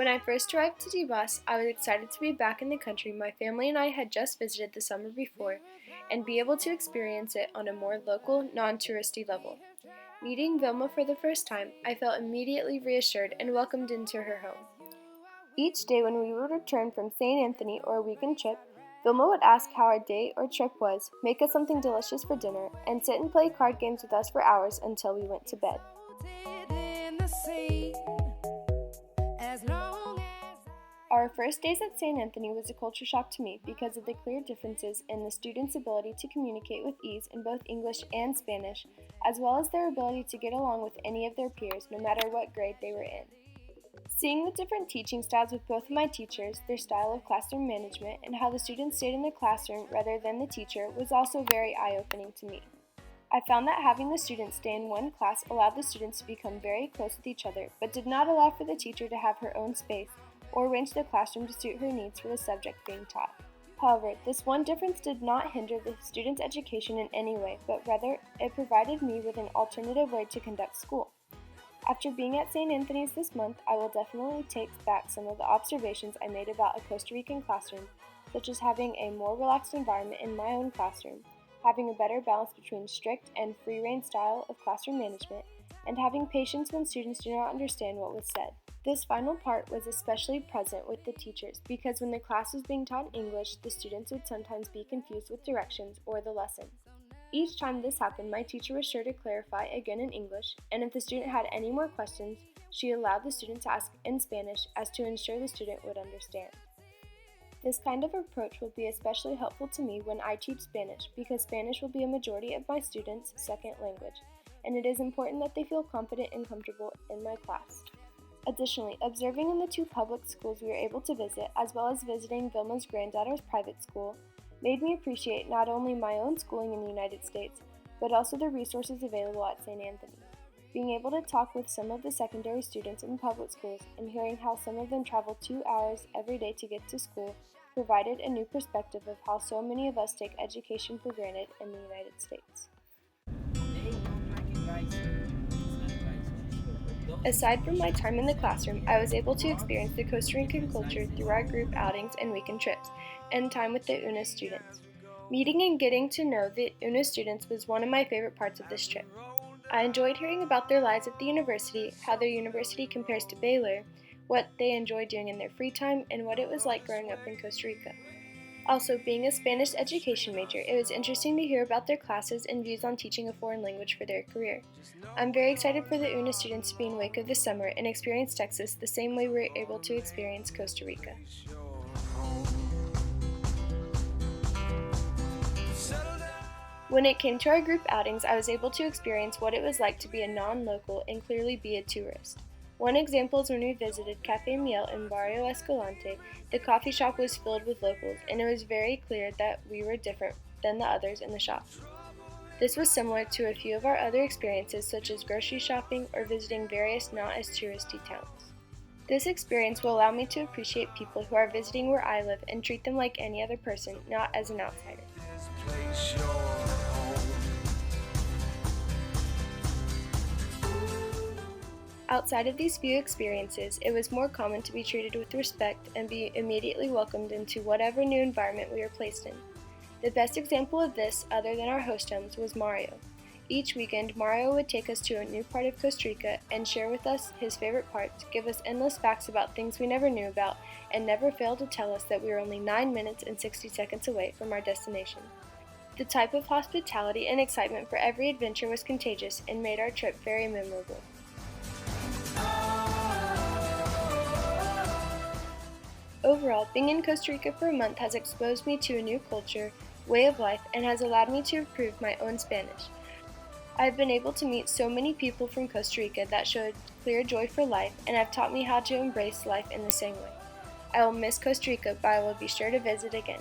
I first arrived to DBUS, I was excited to be back in the country my family and I had just visited the summer before and be able to experience it on a more local, non-touristy level. Meeting Vilma for the first time, I felt immediately reassured and welcomed into her home. Each day when we would return from St. Anthony or a weekend trip, Vilma would ask how our day or trip was, make us something delicious for dinner, and sit and play card games with us for hours until we went to bed. Our first days at St. Anthony was a culture shock to me because of the clear differences in the students' ability to communicate with ease in both English and Spanish, as well as their ability to get along with any of their peers, no matter what grade they were in. Seeing the different teaching styles with both of my teachers, their style of classroom management, and how the students stayed in the classroom rather than the teacher was also very eye-opening to me. I found that having the students stay in one class allowed the students to become very close with each other, but did not allow for the teacher to have her own space or arrange the classroom to suit her needs for the subject being taught. However, this one difference did not hinder the students' education in any way, but rather it provided me with an alternative way to conduct school. After being at St. Anthony's this month, I will definitely take back some of the observations I made about a Costa Rican classroom, such as having a more relaxed environment in my own classroom, having a better balance between strict and free-rein style of classroom management, and having patience when students do not understand what was said. This final part was especially present with the teachers because when the class was being taught in English, the students would sometimes be confused with directions or the lesson. Each time this happened, my teacher was sure to clarify again in English, and if the student had any more questions, she allowed the student to ask in Spanish as to ensure the student would understand. This kind of approach will be especially helpful to me when I teach Spanish because Spanish will be a majority of my students' second language, and it is important that they feel confident and comfortable in my class. Additionally, observing in the two public schools we were able to visit, as well as visiting Vilma's granddaughter's private school, made me appreciate not only my own schooling in the United States, but also the resources available at St. Anthony. Being able to talk with some of the secondary students in public schools and hearing how some of them travel 2 hours every day to get to school provided a new perspective of how so many of us take education for granted in the United States. Aside from my time in the classroom, I was able to experience the Costa Rican culture through our group outings and weekend trips, and time with the UNA students. Meeting and getting to know the UNA students was one of my favorite parts of this trip. I enjoyed hearing about their lives at the university, how their university compares to Baylor, what they enjoy doing in their free time, and what it was like growing up in Costa Rica. Also, being a Spanish education major, it was interesting to hear about their classes and views on teaching a foreign language for their career. I'm very excited for the UNA students to be in Waco this summer and experience Texas the same way we were able to experience Costa Rica. When it came to our group outings, I was able to experience what it was like to be a non-local and clearly be a tourist. One example is when we visited Café Miel in Barrio Escalante. The coffee shop was filled with locals, and it was very clear that we were different than the others in the shop. This was similar to a few of our other experiences, such as grocery shopping or visiting various not as touristy towns. This experience will allow me to appreciate people who are visiting where I live and treat them like any other person, not as an outsider. Outside of these few experiences, it was more common to be treated with respect and be immediately welcomed into whatever new environment we were placed in. The best example of this, other than our host homes, was Mario. Each weekend, Mario would take us to a new part of Costa Rica and share with us his favorite parts, give us endless facts about things we never knew about, and never failed to tell us that we were only 9 minutes and 60 seconds away from our destination. The type of hospitality and excitement for every adventure was contagious and made our trip very memorable. Overall, being in Costa Rica for a month has exposed me to a new culture, way of life, and has allowed me to improve my own Spanish. I have been able to meet so many people from Costa Rica that showed clear joy for life and have taught me how to embrace life in the same way. I will miss Costa Rica, but I will be sure to visit again.